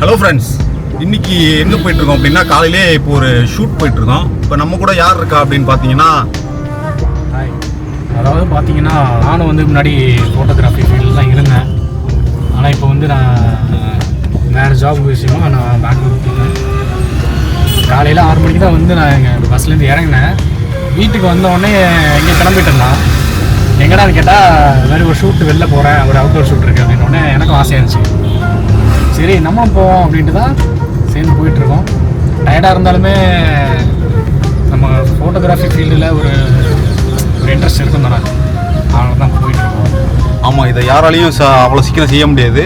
Hello friends, இன்னைக்கு எங்கே போயிட்டுருக்கோம் அப்படின்னா காலையிலே இப்போ ஒரு ஷூட் போயிட்டுருக்கோம். இப்போ நம்ம கூட யார் இருக்கா அப்படின்னு பார்த்தீங்கன்னா, அதாவது பார்த்தீங்கன்னா நானும் வந்து முன்னாடி ஃபோட்டோகிராஃபி ஃபீல்டில் தான் இருந்தேன். ஆனால் இப்போ வந்து நான் வேறு ஜாப் விஷயமாக நான் பெங்களூர் போயிருந்தேன். காலையில் 6 மணிக்கு தான் வந்து நான் எங்கள் பஸ்லேருந்து இறங்கினேன். வீட்டுக்கு வந்தோடனே எங்கே கிளம்பிட்டு இருந்தான். எங்கடான்னு கேட்டால் வேறு ஒரு ஷூட்டு வெளில போகிறேன், ஒரு அவுட்டோர் ஷூட் இருக்குது அப்படின்னோடனே எனக்கும் ஆசையாக இருந்துச்சு. சரி நம்மளும் போவோம் அப்படின்ட்டு தான் சேர்ந்து போயிட்டுருக்கோம். டயர்டாக இருந்தாலுமே நம்ம ஃபோட்டோகிராஃபி ஃபீல்டில் ஒரு இன்ட்ரெஸ்ட் இருக்கும் தானே, அதனால தான் போயிட்டுருக்கோம். ஆமாம், இதை யாராலையும் அவ்வளோ சீக்கிரம் செய்ய முடியாது.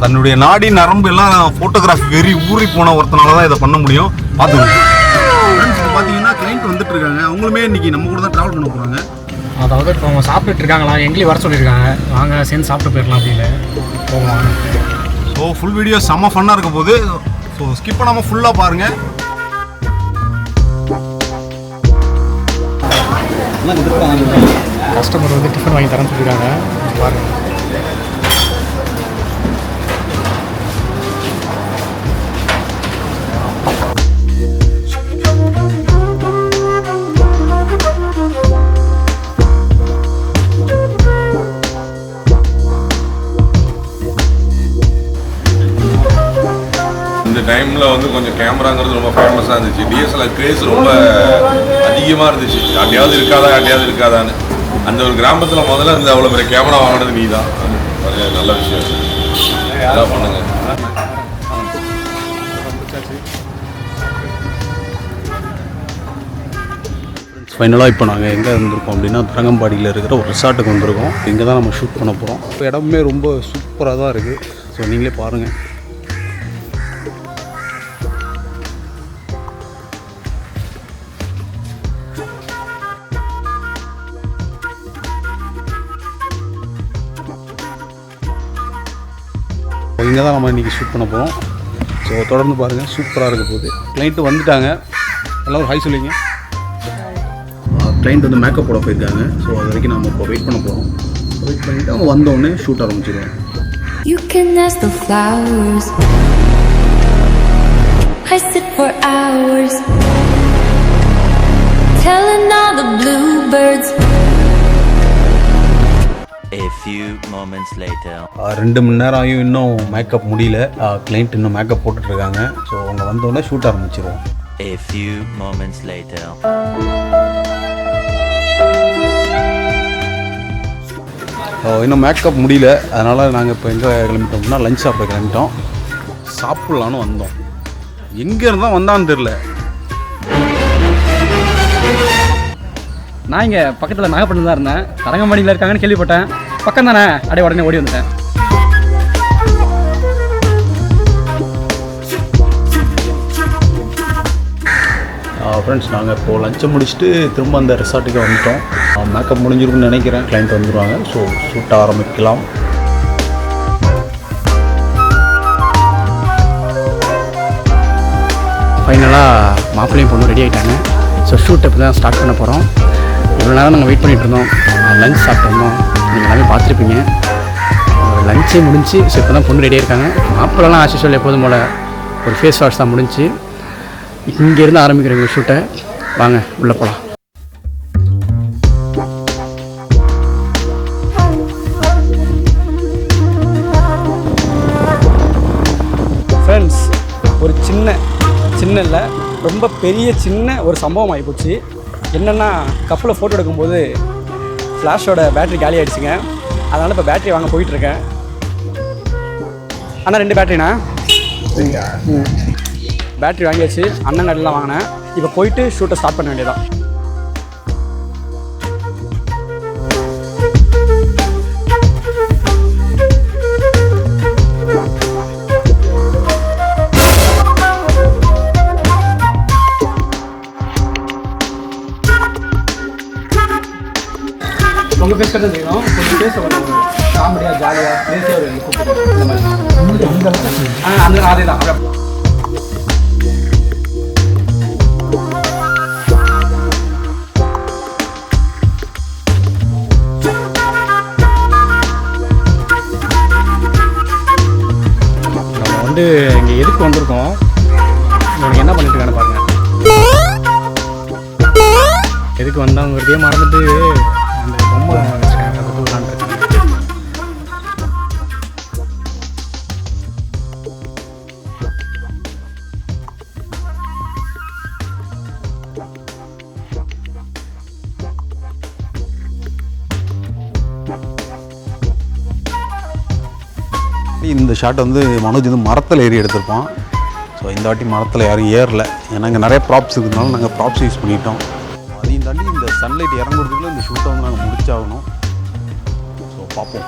தன்னுடைய நாடி நரம்பு எல்லாம் ஃபோட்டோகிராஃபி வெறி ஊறி போன ஒருத்தனால தான் இதை பண்ண முடியும். பார்த்துக்கோங்க. பார்த்தீங்கன்னா கிளைண்ட் வந்துட்டு இருக்காங்க. அவங்களுமே இன்னைக்கு நம்ம கூட தான் ட்ராவல் பண்ண போகிறாங்க. அதாவது இப்போ அவங்க சாப்பிட்டுட்டு இருக்காங்களா, எங்கேயும் வர சொல்லியிருக்காங்க, வாங்க சேர்ந்து சாப்பிட்டு போயிடலாம் அப்படின்னு போவாங்க. ஸோ ஃபுல் வீடியோ செம்ம ஃபன்னாக இருக்க போது. ஸோ ஸ்கிப் பண்ணாமல் ஃபுல்லாக பாருங்கள். கஸ்டமர் வந்து டிஃபன் வாங்கி தரேன்னு சொல்லியிருக்காங்க, பாருங்கள். இந்த டைமில் வந்து கொஞ்சம் கேமராங்கிறது ரொம்ப ஃபேமஸாக இருந்துச்சு. டிஎஸ்எல்ஆர் கிரேஸ் ரொம்ப அதிகமாக இருந்துச்சு. யார்ட்டையாவது இருக்காதான்னு. அந்த ஒரு கிராமத்தில் முதல்ல இந்த அவ்வளோ பெரிய கேமரா வாங்கினது நீ தான். அது நல்ல விஷயம். எல்லாம் பண்ணுங்க. ஃபைனலாக இப்போ நாங்கள் எங்கே இருந்திருக்கோம் அப்படின்னா தரங்கம்பாடியில் இருக்கிற ஒரு ரிசார்ட்டுக்கு வந்திருக்கோம். இங்கே தான் நம்ம ஷூட் பண்ண போகிறோம். இப்போ இடமே ரொம்ப சூப்பராக தான் இருக்குது. ஸோ நீங்களே பாருங்கள். இங்கே தான் நம்ம இன்றைக்கி ஷூட் பண்ண போகிறோம். ஸோ தொடர்ந்து பாருங்கள், சூப்பராக இருக்க போகுது. கிளைண்ட்டு வந்துட்டாங்க, எல்லோரும் ஹாய் சொல்லிங்க. கிளைண்ட் வந்து மேக்கப் போட போயிருக்காங்க. ஸோ அது வரைக்கும் நம்ம இப்போ வெயிட் பண்ண போகிறோம். வெயிட் பண்ணிவிட்டு அவங்க வந்தோடனே shoot ஆரம்பிச்சிடுவோம். You can ask the flowers. I sit for hours telling all the bluebirds. A few moments later. 2 மணி நேரம் ஆகியும் இன்னும் மேக்கப் முடியல. கிளைண்ட் இன்னும் மேக்கப் போட்டுட்ருக்காங்க. ஸோ அவங்க வந்தோடனே ஷூட் ஆரம்பிச்சிடுவோம். A few moments later. இன்னும் மேக்கப் முடியல. அதனால் நாங்கள் இப்போ எங்கே கிளம்பிட்டோம்னா லஞ்ச் சாப்பிட கிளம்பிட்டோம். சாப்பிட்லான்னு வந்தோம். எங்கே இருந்தால் வந்தான்னு தெரில. நான் இங்கே பக்கத்தில் நாகப்பட்டினம் தான் இருந்தேன். தரங்கம்பாடியில் இருக்காங்கன்னு கேள்விப்பட்டேன். பக்கம் தானே, அப்படியே உடனே ஓடி வந்துட்டேன். ஃப்ரெண்ட்ஸ், நாங்கள் இப்போது லஞ்சை முடிச்சுட்டு திரும்ப அந்த ரிசார்ட்டுக்கு வந்துட்டோம். மேக்கப் முடிஞ்சிருக்குன்னு நினைக்கிறேன். கிளைண்ட் வந்துடுவாங்க. ஸோ ஷூட் ஆரம்பிக்கலாம். ஃபைனலாக மாப்பிள்ளையும் பொண்ணும் ரெடி ஆகிட்டாங்க. ஸோ ஷூட் இப்போ தான் ஸ்டார்ட் பண்ண போகிறோம். இவ்வளோ நேரம் நாங்கள் வெயிட் பண்ணிகிட்டு இருந்தோம். லஞ்ச் சாப்பிட்ருந்தோம். நீங்கள் எல்லாமே பார்த்துருப்பீங்க. லஞ்சே முடிஞ்சு. ஸோ இப்போ தான் பொண்ணு ரெடியாக இருக்காங்க. மாப்பிள்ளலாம் ஆஷிஷுவல் எப்போதும் போல் ஒரு ஃபேஸ் வாஷ் தான் முடிஞ்சு. இங்கேருந்து ஆரம்பிக்கிறவங்க ஷூட்டை. வாங்க உள்ளே போகலாம். ஃப்ரெண்ட்ஸ், ஒரு சின்ன இல்லை, ரொம்ப பெரிய ஒரு சம்பவம் ஆகிப்போச்சு. என்னென்னா, கப்பில் ஃபோட்டோ எடுக்கும்போது ஃப்ளாஷோட பேட்ரி காலி ஆகிடுச்சுங்க. அதனால் இப்போ பேட்ரி வாங்க போயிட்டுருக்கேன். அண்ணா 2 பேட்ரிண்ணா. பேட்ரி வாங்கியாச்சு. அண்ணன் கடையில் வாங்கினேன். இப்போ போயிட்டு ஷூட்டை ஸ்டார்ட் பண்ண வேண்டியதான். உங்கள் பேஸ் கட்ட செய்யணும். கொஞ்சம் பேச வரும், காமெடியாக ஜாலியாக பேசிய ஒரு இந்த மாதிரி. அதே தான். வந்து இங்கே எதுக்கு வந்திருக்கோம், இவனுக்கு என்ன பண்ணிட்டு இருக்கான்னு பாருங்க. எதுக்கு வந்தாங்கிறதே மறந்துட்டு அந்த பொம்மை வச்சுருக்காங்க, அதை விளாண்டுருக்காங்க. இந்த ஷாட் வந்து மனோஜ் வந்து மரத்தில் ஏறி எடுத்திருப்பான். ஸோ இந்த வாட்டி மரத்தில் யாரும் ஏறல, ஏன்னா இங்கே நிறைய ப்ராப்ஸ் இருக்கிறதுனால நாங்கள் ப்ராப்ஸ் யூஸ் பண்ணிட்டோம். அதையும் தாண்டி இந்த சன்லைட் இறங்குறதுக்குள்ளே இந்த ஷூட்டை வந்து நாங்கள் முடிச்சாகணும். ஸோ பார்ப்போம்.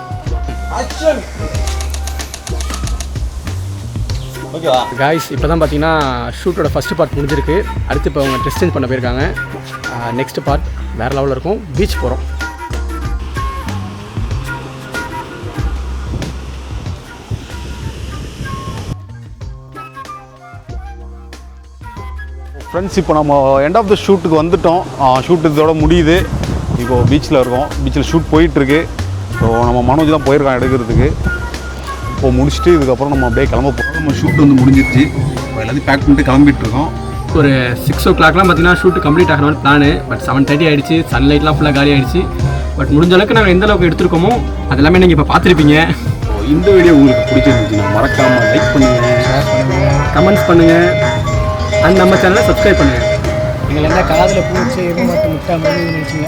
காய்ஸ் இப்போ தான் பார்த்தீங்கன்னா ஷூட்டோட ஃபஸ்ட்டு பார்ட் முடிஞ்சிருக்கு. அடுத்து இப்போ அவங்க ட்ரெஸ் சேஞ்ச் பண்ண போயிருக்காங்க. நெக்ஸ்ட் பார்ட் வேறு லெவலில் இருக்கும். பீச் போகிறோம். ஃப்ரெண்ட்ஸ், இப்போ நம்ம எண்ட் ஆஃப் த ஷூட்டுக்கு வந்துட்டோம். ஷூட் இதோட முடியுது. இப்போது பீச்சில் இருக்கோம். பீச்சில் ஷூட் போயிட்டுருக்கு. ஸோ நம்ம மனோஜ் தான் போயிருக்கான் எடுக்கிறதுக்கு. இப்போ முடிச்சுட்டு இதுக்கப்புறம் நம்ம அப்படியே கிளம்ப போகிறோம். நம்ம ஷூட் வந்து முடிஞ்சிருச்சு. இப்போ எல்லாத்தையும் பேக் பண்ணிட்டு கிளம்பிட்டுருக்கோம். ஒரு 6 o'clockலாம் பார்த்தீங்கன்னா ஷூட்டு கம்ப்ளீட் ஆகணும்னு பிளானு. பட் 7:30 ஆகிடுச்சு. சன்லைட்லாம் ஃபுல்லாக காலி ஆகிடுச்சு. பட் முடிஞ்ச அளவுக்கு நாங்கள் எந்த அளவுக்கு எடுத்துருக்கோமோ அது எல்லாமே நீங்கள் இப்போ பார்த்துருப்பீங்க. ஸோ இந்த வீடியோ உங்களுக்கு பிடிச்சிருந்துச்சுன்னா மறக்காமல் லைக் பண்ணுங்கள், ஷேர் பண்ணுங்கள், கமெண்ட்ஸ் பண்ணுங்கள், அண்ட் நம்ம சேனலை சப்ஸ்கிரைப் பண்ணுங்கள். எங்களை என்ன காதில் பூச்சி எதுவும் மட்டும் முட்டா மாதிரி நினச்சிங்க.